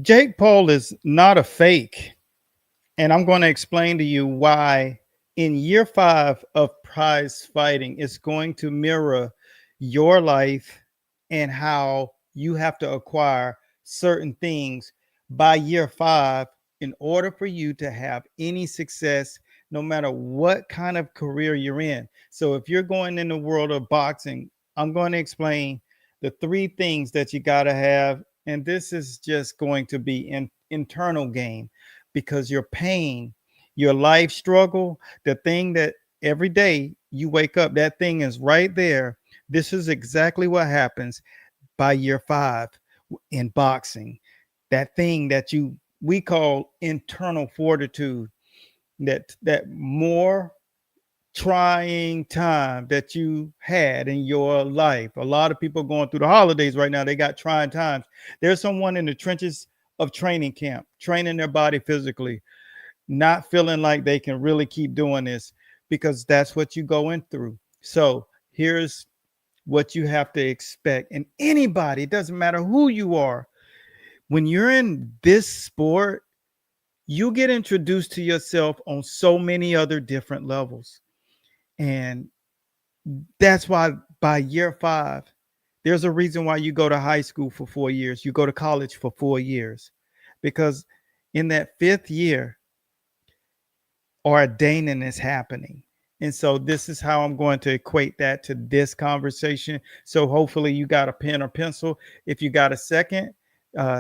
Jake Paul is not a fake. And I'm going to explain to you why in year 5 of prize fighting, it's going to mirror your life and how you have to acquire certain things by year 5 in order for you to have any success, no matter what kind of career you're in. So if you're going in the world of boxing, I'm going to explain the 3 things that you got to have. And this is just going to be an internal game because your pain, your life struggle, the thing that every day you wake up, that thing is right there. This is exactly what happens by year 5 in boxing. That thing that you we call internal fortitude, that more trying time that you had in your life. A lot of people going through the holidays right now, they got trying times. There's someone in the trenches of training camp, training their body physically, not feeling like they can really keep doing this because that's what you going through. So here's what you have to expect. And anybody, it doesn't matter who you are, when you're in this sport, you get introduced to yourself on so many other different levels. And that's why by year 5, there's a reason why you go to high school for 4 years, you go to college for 4 years, because in that 5th year, ordaining is happening. And so this is how I'm going to equate that to this conversation. So hopefully you got a pen or pencil. If you got a second,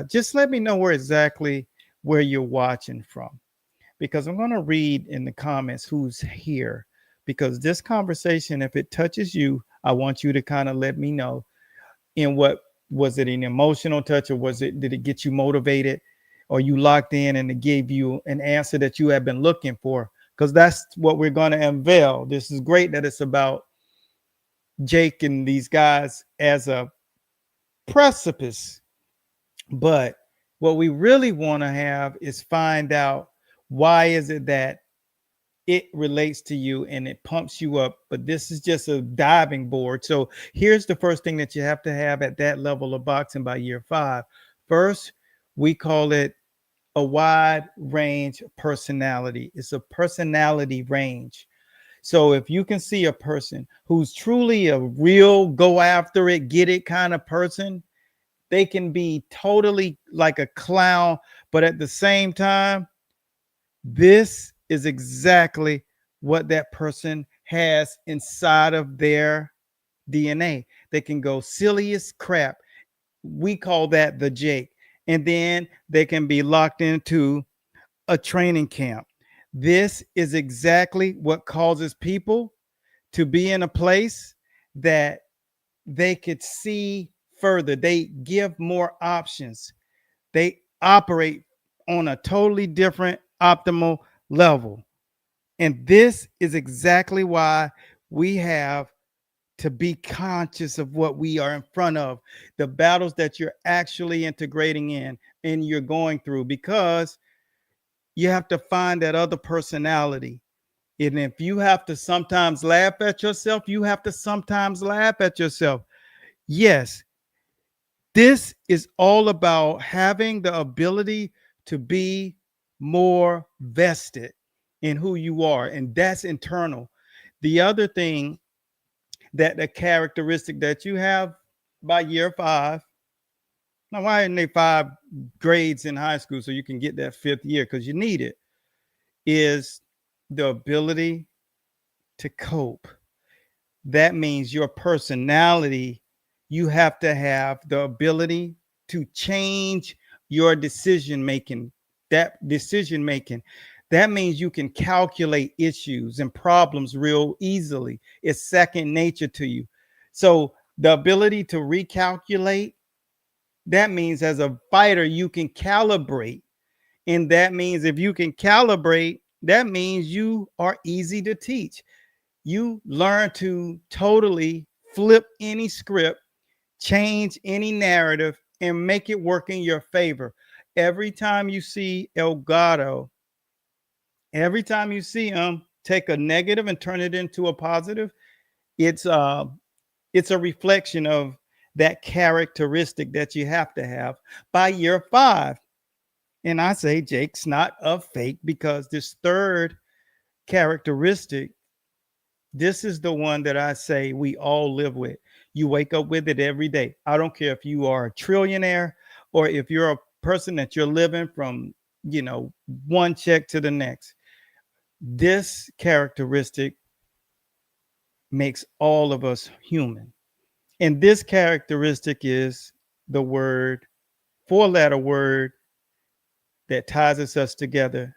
just let me know where you're watching from, because I'm going to read in the comments who's here, because this conversation, if it touches you, I want you to kind of let me know in what was it, an emotional touch, or did it get you motivated, or you locked in and it gave you an answer that you have been looking for? Because that's what we're going to unveil. This is great that it's about Jake and these guys as a precipice, but what we really want to have is find out why is it that it relates to you and it pumps you up. But this is just a diving board. So here's the first thing that you have to have at that level of boxing by year 5. First, we call it a wide range personality. It's a personality range. So if you can see a person who's truly a real go after it, get it kind of person, they can be totally like a clown, but at the same time, this is exactly what that person has inside of their DNA. They can go silly as crap. We call that the Jake. And then they can be locked into a training camp. This is exactly what causes people to be in a place that they could see further. They give more options. They operate on a totally different optimal level. And this is exactly why we have to be conscious of what we are in front of, the battles that you're actually integrating in and you're going through, because you have to find that other personality. And if you have to sometimes laugh at yourself, you have to sometimes laugh at yourself. Yes, this is all about having the ability to be more vested in who you are, and that's internal. The other thing, that the characteristic that you have by year 5. Now, why aren't they 5 grades in high school so you can get that 5th year? Because you need it. Is the ability to cope. That means your personality, you have to have the ability to change your decision making. That decision making, that means you can calculate issues and problems real easily. It's second nature to you. So the ability to recalculate, that means as a fighter, you can calibrate. And that means if you can calibrate, that means you are easy to teach. You learn to totally flip any script, change any narrative, and make it work in your favor. Every time you see Elgato, every time you see him take a negative and turn it into a positive, it's uh it's a reflection of that characteristic that you have to have by year 5. And I say Jake's not a fake because this third characteristic, this is the one that I say we all live with. You wake up with it every day. I don't care if you are a trillionaire or if you're a person that you're living from, you know, one check to the next. This characteristic makes all of us human. And this characteristic is the word, four-letter word that ties us together.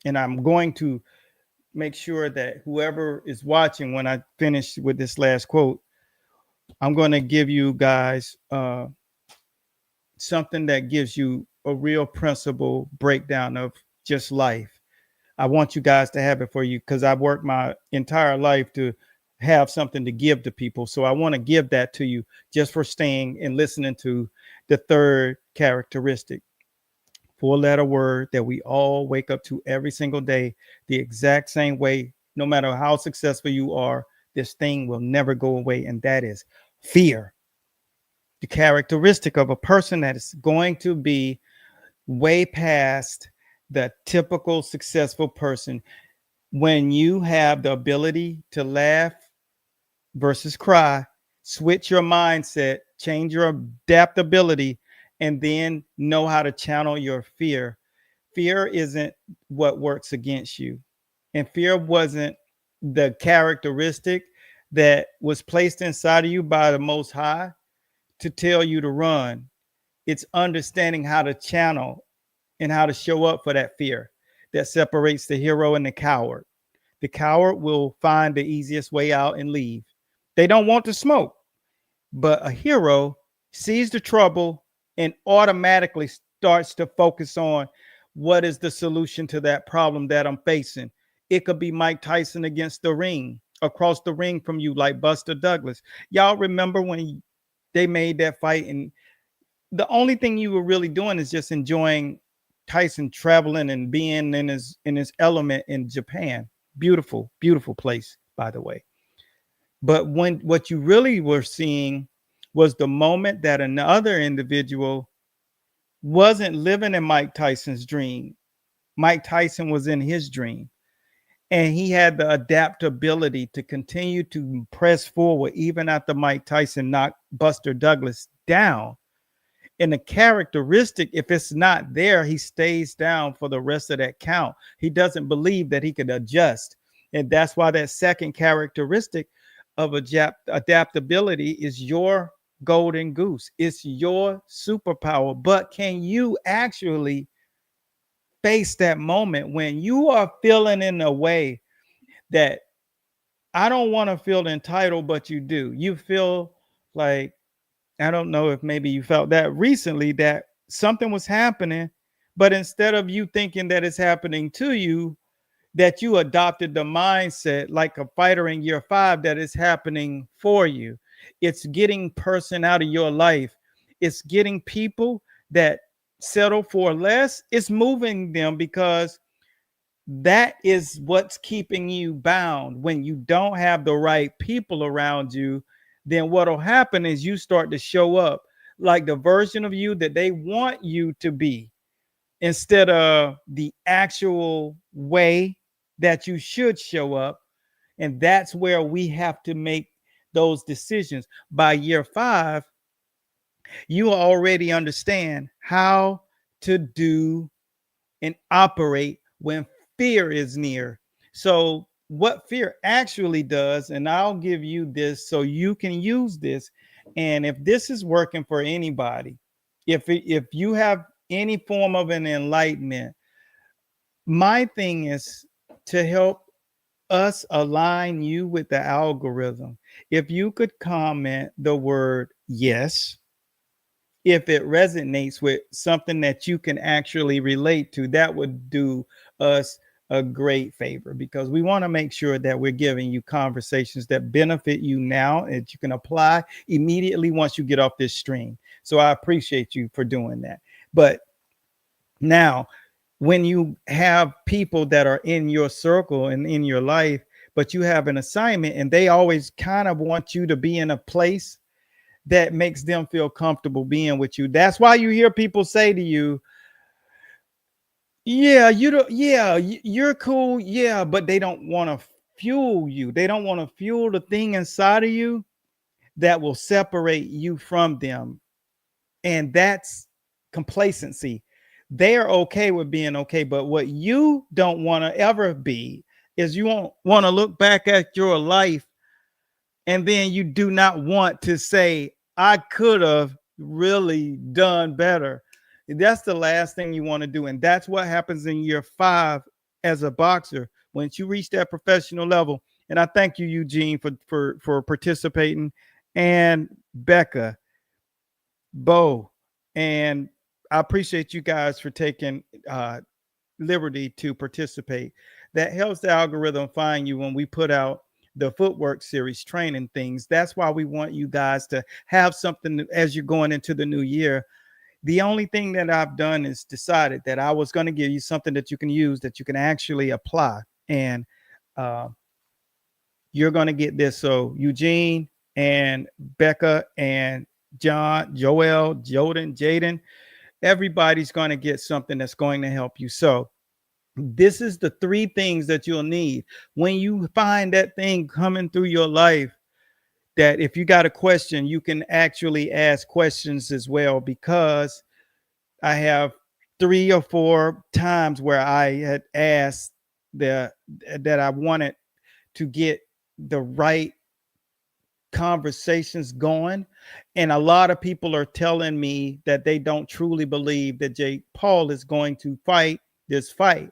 And I'm going to make sure that whoever is watching, when I finish with this last quote, I'm going to give you guys something that gives you a real principle breakdown of just life. I want you guys to have it for you because I've worked my entire life to have something to give to people. So I want to give that to you just for staying and listening to the third characteristic. Four-letter word that we all wake up to every single day, the exact same way, no matter how successful you are, this thing will never go away, and that is fear. The characteristic of a person that is going to be way past the typical successful person. When you have the ability to laugh versus cry, switch your mindset, change your adaptability, and then know how to channel your fear. Fear isn't what works against you. And fear wasn't the characteristic that was placed inside of you by the Most High to tell you to run. It's understanding how to channel and how to show up for that fear that separates the hero and the coward. The coward will find the easiest way out and leave. They don't want to smoke, but a hero sees the trouble and automatically starts to focus on what is the solution to that problem that I'm facing. It could be Mike Tyson against the ring, across the ring from you, like Buster Douglas. Y'all remember when they made that fight, and the only thing you were really doing is just enjoying Tyson traveling and being in his element in Japan. Beautiful, beautiful place, by the way. But when what you really were seeing was the moment that another individual wasn't living in Mike Tyson's dream. Mike Tyson was in his dream. And he had the adaptability to continue to press forward even after Mike Tyson knocked Buster Douglas down. And the characteristic, if it's not there, he stays down for the rest of that count. He doesn't believe that he could adjust. And that's why that second characteristic of adaptability is your golden goose. It's your superpower. But can you actually face that moment when you are feeling in a way that I don't want to feel entitled, but you do? You feel like, I don't know if maybe you felt that recently, that something was happening, but instead of you thinking that it's happening to you, that you adopted the mindset like a fighter in year 5 that is happening for you. It's getting person out of your life. It's getting people that settle for less. It's moving them because that is what's keeping you bound. When you don't have the right people around you, then what'll happen is you start to show up like the version of you that they want you to be instead of the actual way that you should show up. And that's where we have to make those decisions. By year 5, you already understand how to do and operate when fear is near. So, what fear actually does, and I'll give you this so you can use this. And if this is working for anybody, if you have any form of an enlightenment, my thing is to help us align you with the algorithm. If you could comment the word yes, if it resonates with something that you can actually relate to, that would do us a great favor, because we want to make sure that we're giving you conversations that benefit you now and that you can apply immediately once you get off this stream. So I appreciate you for doing that. But now, when you have people that are in your circle and in your life, but you have an assignment and they always kind of want you to be in a place that makes them feel comfortable being with you. That's why you hear people say to you, Yeah, you don't, yeah, you're cool. Yeah, but they don't want to fuel you. They don't want to fuel the thing inside of you that will separate you from them. And that's complacency. They are okay with being okay, but what you don't want to ever be is you won't want to look back at your life and then you do not want to say, I could have really done better. That's the last thing you want to do. And that's what happens in year 5 as a boxer. Once you reach that professional level. And I thank you, Eugene, for participating. And Becca, Bo, and I appreciate you guys for taking liberty to participate. That helps the algorithm find you when we put out the footwork series training things. That's why we want you guys to have something as you're going into the new year. The only thing that I've done is decided that I was going to give you something that you can use, that you can actually apply. And uh, you're going to get this. So, Eugene and Becca and John, Joel, Jordan, Jaden, everybody's going to get something that's going to help you. So, this is the 3 things that you'll need when you find that thing coming through your life, that if you got a question, you can actually ask questions as well, because I have 3 or 4 times where I had asked the that I wanted to get the right conversations going, and a lot of people are telling me that they don't truly believe that Jake Paul is going to fight this fight.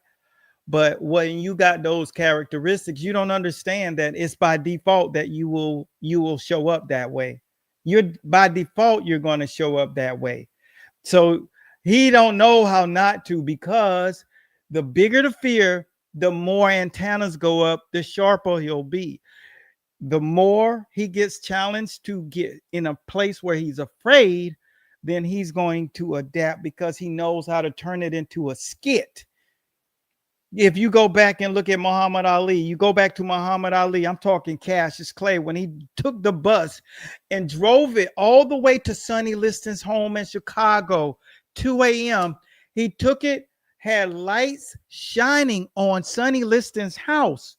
But when you got those characteristics, you don't understand that it's by default that you will show up that way. You're by default you're going to show up that way. So he don't know how not to, because the bigger the fear, the more antennas go up, the sharper he'll be. The more he gets challenged to get in a place where he's afraid, then he's going to adapt, because he knows how to turn it into a skit. If you go back and look at Muhammad Ali, you go back to Muhammad Ali, I'm talking Cassius Clay, when he took the bus and drove it all the way to Sonny Liston's home in Chicago, 2 a.m. He took it, had lights shining on Sonny Liston's house,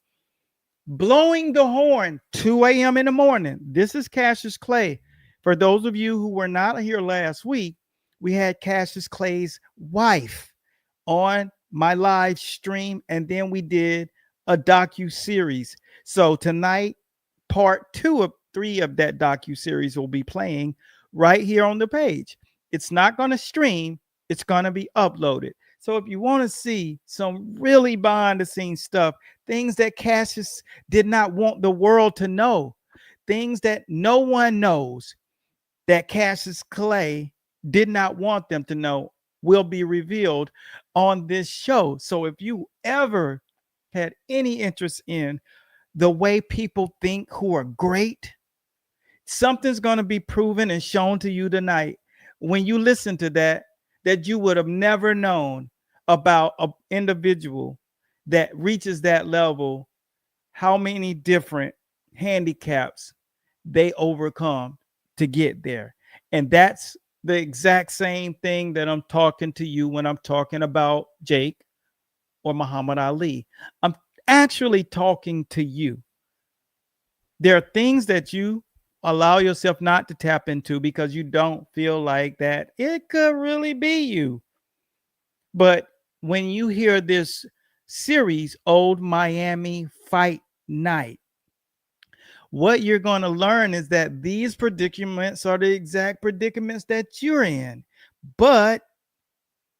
blowing the horn, 2 a.m. in the morning. This is Cassius Clay. For those of you who were not here last week, we had Cassius Clay's wife on my live stream, and then we did a docu series. So tonight, part 2 of 3 of that docu series will be playing right here on the page. It's not going to stream, it's going to be uploaded. So if you want to see some really behind the scenes stuff, things that Cassius did not want the world to know, things that no one knows, that Cassius Clay did not want them to know, will be revealed on this show. So if you ever had any interest in the way people think who are great, something's going to be proven and shown to you tonight when you listen to that, that you would have never known about an individual that reaches that level, how many different handicaps they overcome to get there. And that's the exact same thing that I'm talking to you when I'm talking about Jake or Muhammad Ali. I'm actually talking to you. There are things that you allow yourself not to tap into because you don't feel like that it could really be you. But when you hear this series, Old Miami Fight Night, what you're going to learn is that these predicaments are the exact predicaments that you're in, but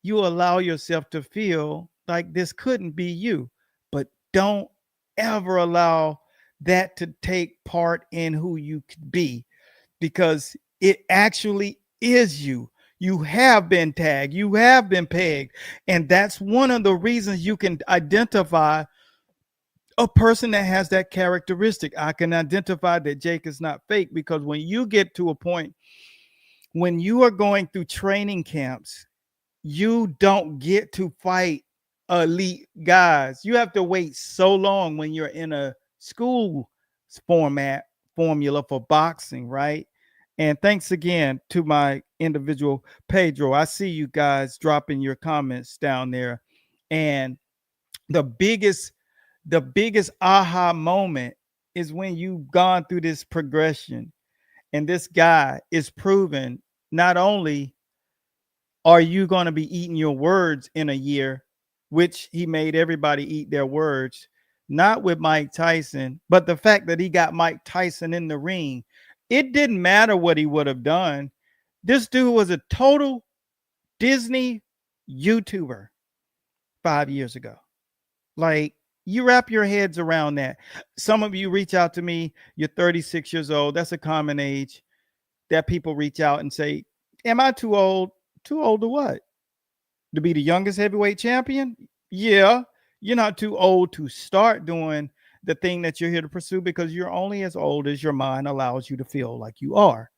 you allow yourself to feel like this couldn't be you. But don't ever allow that to take part in who you could be, because it actually is you. You have been tagged, you have been pegged, and that's one of the reasons you can identify a person that has that characteristic. I can identify that Jake is not fake, because when you get to a point when you are going through training camps, you don't get to fight elite guys. You have to wait so long when you're in a school formula for boxing, right? And thanks again to my individual Pedro. I see you guys dropping your comments down there. And the biggest the biggest aha moment is when you've gone through this progression, and this guy is proven, not only are you going to be eating your words in a year, which he made everybody eat their words, not with Mike Tyson, but the fact that he got Mike Tyson in the ring. It didn't matter what he would have done. This dude was a total Disney YouTuber 5 years ago. Like, you wrap your heads around that. Some of you reach out to me, you're 36 years old. That's a common age that people reach out and say, am I too old? Too old to what? To be the youngest heavyweight champion? Yeah, you're not too old to start doing the thing that you're here to pursue, because you're only as old as your mind allows you to feel like you are.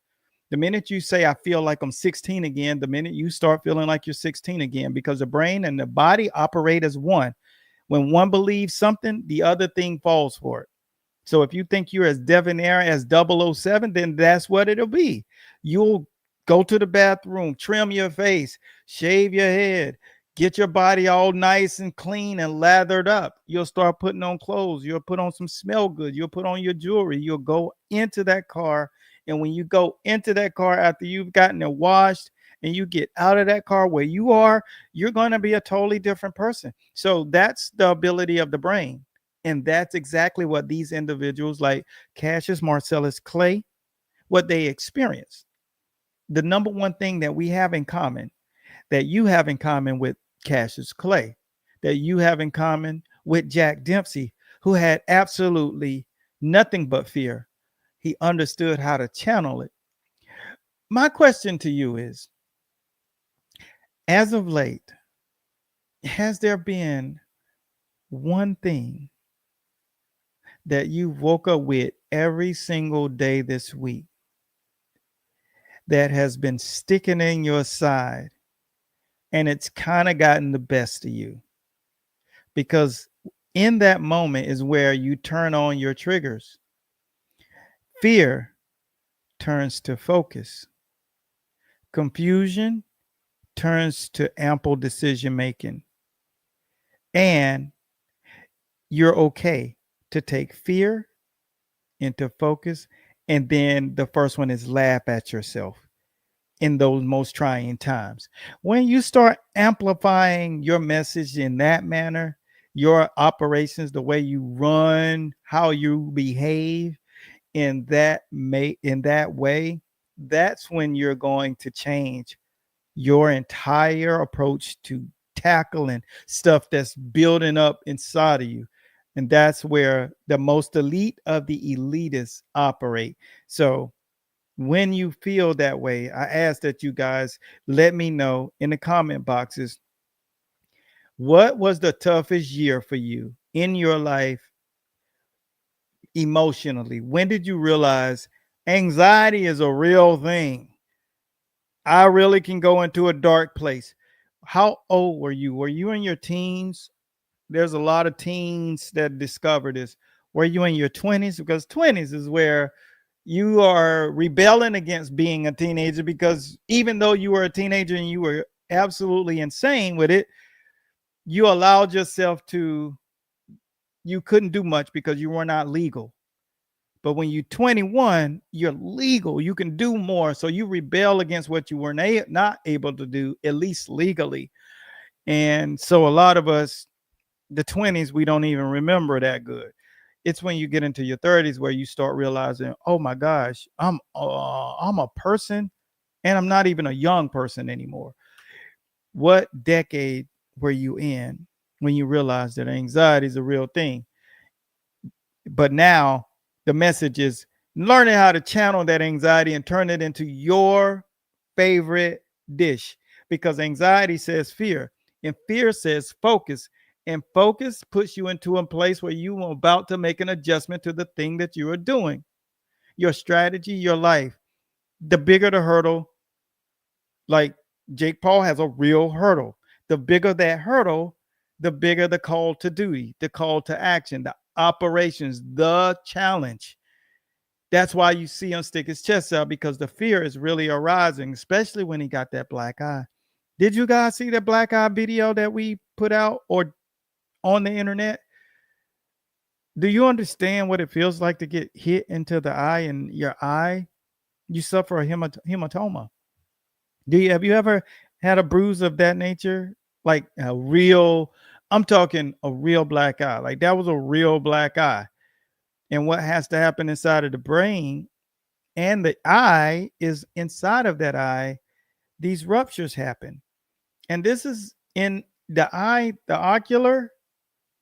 The minute you say, I feel like I'm 16 again, the minute you start feeling like you're 16 again, because the brain and the body operate as one. When one believes something, the other thing falls for it. So if you think you're as debonair as 007, then that's what it'll be. You'll go to the bathroom, trim your face, shave your head, get your body all nice and clean and lathered up. You'll start putting on clothes. You'll put on some smell good. You'll put on your jewelry. You'll go into that car. And when you go into that car after you've gotten it washed and you get out of that car where you are, you're going to be a totally different person. So that's the ability of the brain. And that's exactly what these individuals like Cassius Marcellus Clay, what they experience. The number one thing that we have in common, that you have in common with Cassius Clay, that you have in common with Jack Dempsey, who had absolutely nothing but fear. He understood how to channel it. My question to you is, as of late, has there been one thing that you woke up with every single day this week that has been sticking in your side, and it's kind of gotten the best of you? Because in that moment is where you turn on your triggers. Fear turns to focus. Confusion turns to ample decision making. And you're okay to take fear into focus. And then the first one is laugh at yourself in those most trying times. When you start amplifying your message in that manner, your operations, the way you run, how you behave in that way, that's when you're going to change your entire approach to tackling stuff that's building up inside of you. And that's where the most elite of the elitists operate. So when you feel that way, I ask that you guys let me know in the comment boxes, what was the toughest year for you in your life emotionally? When did you realize anxiety is a real thing? I really can go into a dark place. How old were you? Were you in your teens? There's a lot of teens that discover this. Were you in your 20s? Because 20s is where you are rebelling against being a teenager, because even though you were a teenager and you were absolutely insane with it, you allowed yourself to, you couldn't do much because you were not legal. But when you're 21, you're legal. You can do more. So you rebel against what you were not able to do, at least legally. And so a lot of us, the 20s, we don't even remember that good. It's when you get into your 30s where you start realizing, oh my gosh, I'm a person, and I'm not even a young person anymore. What decade were you in when you realized that anxiety is a real thing? But now the message is learning how to channel that anxiety and turn it into your favorite dish, because anxiety says fear and fear says focus, and focus puts you into a place where you are about to make an adjustment to the thing that you are doing, your strategy, your life. The bigger the hurdle, like Jake Paul has a real hurdle. The bigger that hurdle, the bigger the call to duty, the call to action, the operations, the challenge. That's why you see him stick his chest out, because the fear is really arising, especially when he got that black eye. Did you guys see that black eye video that we put put out or on the internet, do you understand what it feels like to get hit into the eye and your eye? You suffer a hematoma. Have you ever had a bruise of that nature? Like a real, I'm talking a real black eye. Like that was a real black eye. And what has to happen inside of the brain and the eye is inside of that eye, these ruptures happen. And this is in the eye, the ocular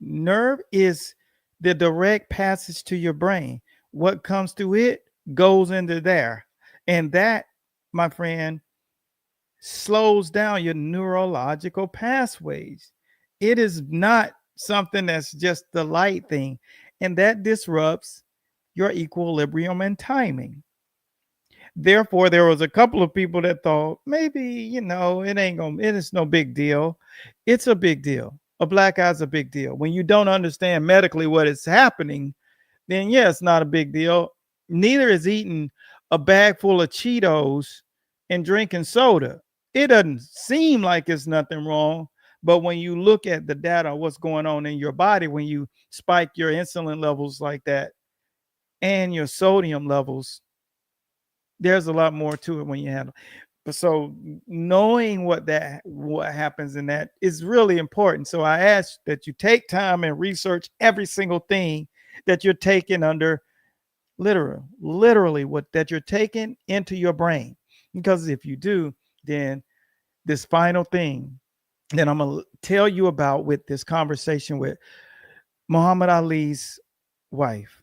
nerve is the direct passage to your brain. What comes through it goes into there. And that, my friend, slows down your neurological pathways. It is not something that's just the light thing. And that disrupts your equilibrium and timing. Therefore, there was a couple of people that thought maybe, it is no big deal. It's a big deal. A black eye is a big deal. When you don't understand medically what is happening, then yeah, it's not a big deal. Neither is eating a bag full of Cheetos and drinking soda. It doesn't seem like it's nothing wrong. But when you look at the data, what's going on in your body, when you spike your insulin levels like that and your sodium levels, there's a lot more to it when you handle. But so knowing what happens in that is really important. So I ask that you take time and research every single thing that you're taking under literally what that you're taking into your brain. Because if you do, then this final thing that I'm gonna tell you about with this conversation with Muhammad Ali's wife,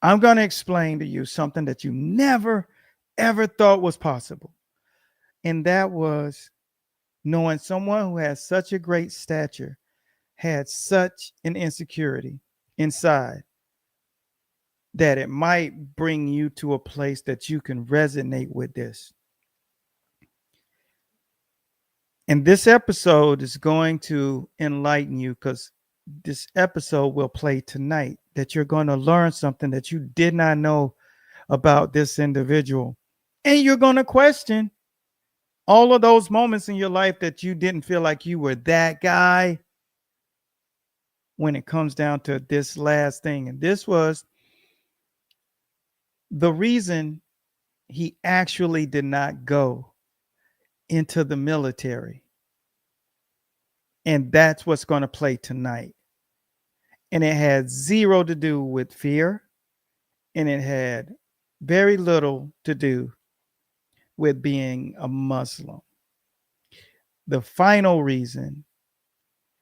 I'm going to explain to you something that you never, ever thought was possible. And that was knowing someone who has such a great stature had such an insecurity inside that it might bring you to a place that you can resonate with this. And this episode is going to enlighten you because this episode will play tonight, that you're going to learn something that you did not know about this individual. And you're going to question all of those moments in your life that you didn't feel like you were that guy when it comes down to this last thing. And this was the reason he actually did not go into the military. And that's what's going to play tonight. And it had zero to do with fear. And it had very little to do with being a Muslim. The final reason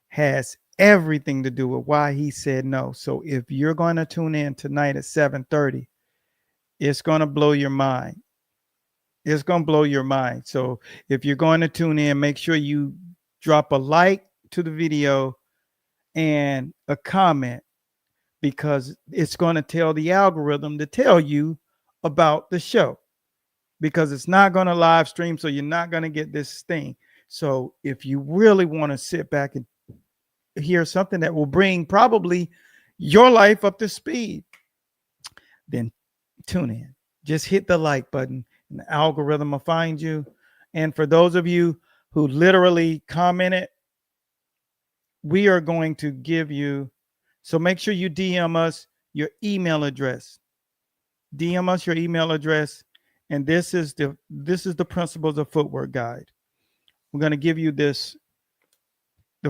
has everything to do with why he said no. So if you're going to tune in tonight at 7:30, it's going to blow your mind. It's going to blow your mind. So if you're going to tune in, make sure you drop a like to the video and a comment, because it's going to tell the algorithm to tell you about the show, because it's not going to live stream. So you're not going to get this thing. So if you really want to sit back and hear something that will bring probably your life up to speed, then tune in. Just hit the like button and the algorithm will find you. And for those of you who literally commented, we are going to give you, so make sure you DM us your email address. DM us your email address. And this is the Principles of Footwork guide. We're going to give you the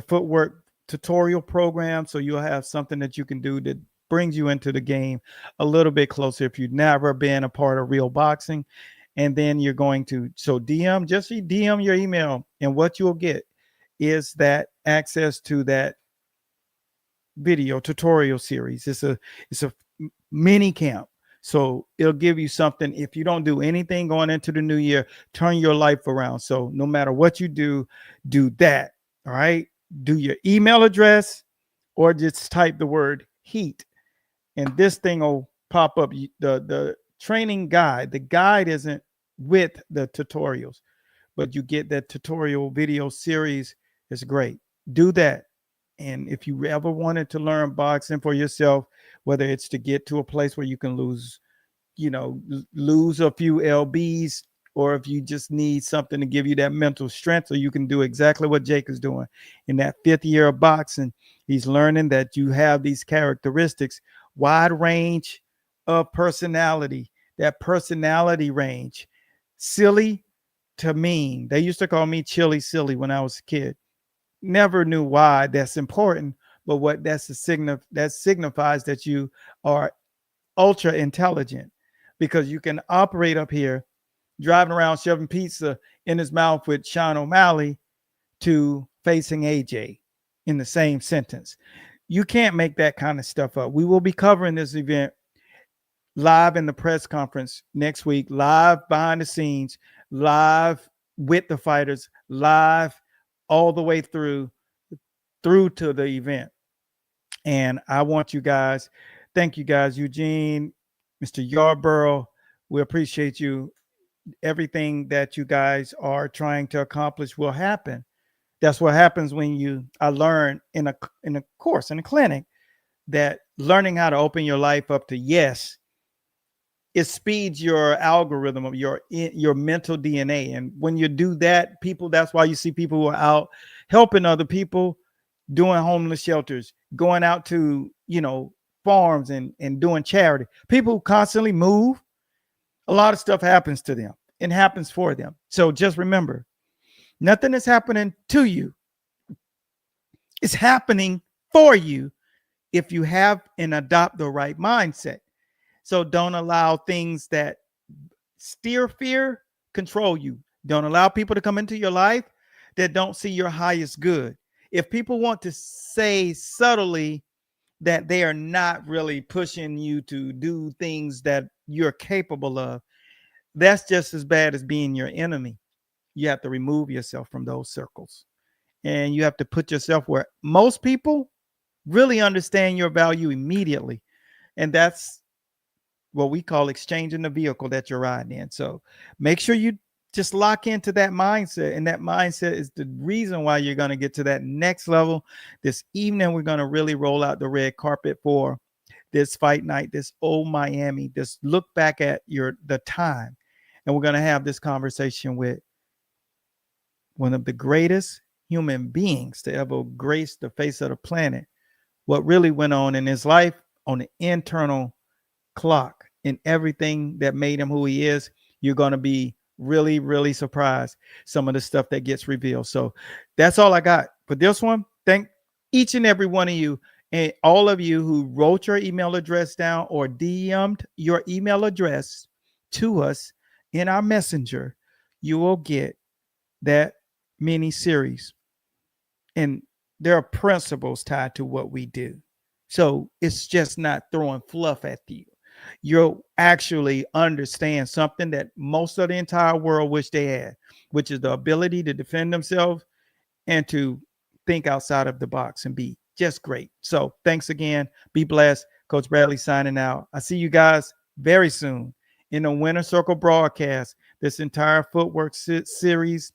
footwork tutorial program, so you'll have something that you can do that brings you into the game a little bit closer if you've never been a part of real boxing. And then you're going to, so DM your email, and what you'll get is that access to that video tutorial series. It's a mini camp. So it'll give you something. If you don't do anything going into the new year, turn your life around. So no matter what you do that. All right. Do your email address or just type the word heat, and this thing will pop up. The training guide. The guide isn't with the tutorials, but you get that tutorial video series. It's great. Do that. And if you ever wanted to learn boxing for yourself, whether it's to get to a place where you can lose a few lbs or if you just need something to give you that mental strength so you can do exactly what Jake is doing. In that 5th year of boxing, he's learning that you have these characteristics, wide range of personality, that personality range, silly to mean. They used to call me Chili Silly when I was a kid. Never knew why that's important, but what that's a that signifies that you are ultra intelligent, because you can operate up here driving around shoving pizza in his mouth with Sean O'Malley to facing AJ in the same sentence. You can't make that kind of stuff up. We will be covering this event live in the press conference next week, live behind the scenes, live with the fighters, live all the way through to the event. And I want you guys, thank you guys, Eugene, Mr. Yarborough. We appreciate you. Everything that you guys are trying to accomplish will happen. That's what happens when I learned in a course, in a clinic, that learning how to open your life up to yes, it speeds your algorithm of your mental DNA. And when you do that, people, that's why you see people who are out helping other people, doing homeless shelters, going out to, farms and doing charity. People who constantly move, a lot of stuff happens to them and happens for them. So just remember, nothing is happening to you. It's happening for you if you have and adopt the right mindset. So don't allow things that steer fear control you. Don't allow people to come into your life that don't see your highest good. If people want to say subtly that they are not really pushing you to do things that you're capable of, that's just as bad as being your enemy. You have to remove yourself from those circles. And you have to put yourself where most people really understand your value immediately. And that's what we call exchanging the vehicle that you're riding in. So make sure you just lock into that mindset. And that mindset is the reason why you're going to get to that next level. This evening, we're going to really roll out the red carpet for this fight night, this old Miami, this look back at the time. And we're going to have this conversation with one of the greatest human beings to ever grace the face of the planet. What really went on in his life on the internal clock and everything that made him who he is. You're going to be really, really surprised some of the stuff that gets revealed. So that's all I got for this one. Thank each and every one of you, and all of you who wrote your email address down or DM'd your email address to us in our messenger. You will get that mini series, and there are principles tied to what we do. So it's just not throwing fluff at you. You'll actually understand something that most of the entire world wish they had, which is the ability to defend themselves and to think outside of the box and be just great. So thanks again. Be blessed. Coach Bradley signing out. I see you guys very soon in the Winner Circle broadcast. This entire footwork series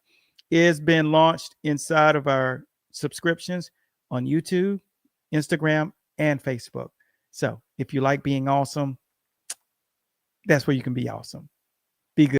is being launched inside of our subscriptions on YouTube, Instagram, and Facebook. So if you like being awesome, that's where you can be awesome.